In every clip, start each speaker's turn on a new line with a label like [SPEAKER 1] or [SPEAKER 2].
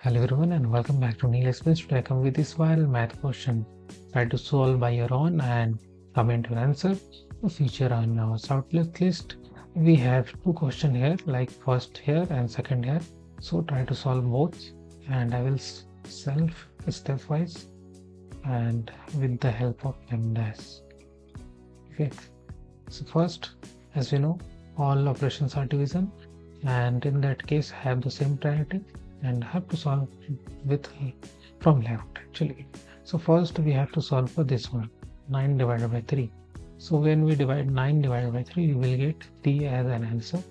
[SPEAKER 1] Hello everyone and welcome back to Neil Explains. Today I come with this viral math question. Try to solve by your own and comment your answer to feature on our shortlist list. We have two questions here, like first here and second here. So try to solve both and I will solve stepwise and with the help of PEMDAS. Okay. So first, as we know, all operations are division and in that case have the same priority and have to solve with from left actually. So first we have to solve for this one, 9 divided by 3. So when we divide 9 divided by 3, we will get 3 as an answer.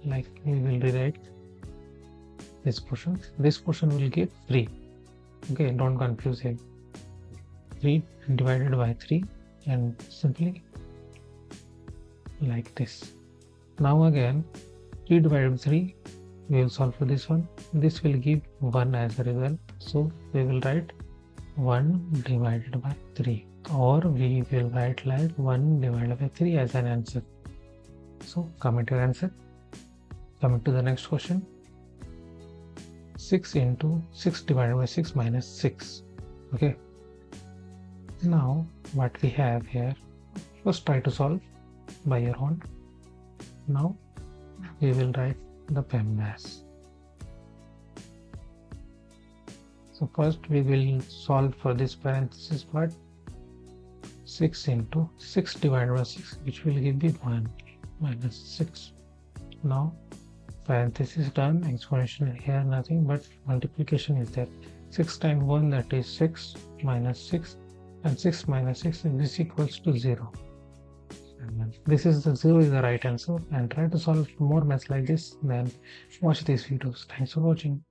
[SPEAKER 1] Like we will rewrite this portion. This portion will give 3. Okay, don't confuse here. 3 divided by 3 and simply like this. Now again 3 divided by 3, we will solve for this one. This will give 1 as a result. So we will write 1 divided by 3, or we will write like 1 divided by 3 as an answer. So comment your answer. Coming to the next question. 6 divided by 6 minus 6. Okay. Now what we have here, first try to solve by your own. Now we will write the PEMDAS. So first we will solve for this parenthesis part. 6 divided by 6, which will give me 1 minus 6. Now parenthesis done, exponential here nothing but multiplication is there. 6 times 1, that is 6 minus 6, and 6 minus 6 is equals to 0. This is the 0 is the right answer, and try to solve more maths like this. Then watch these videos. Thanks for watching.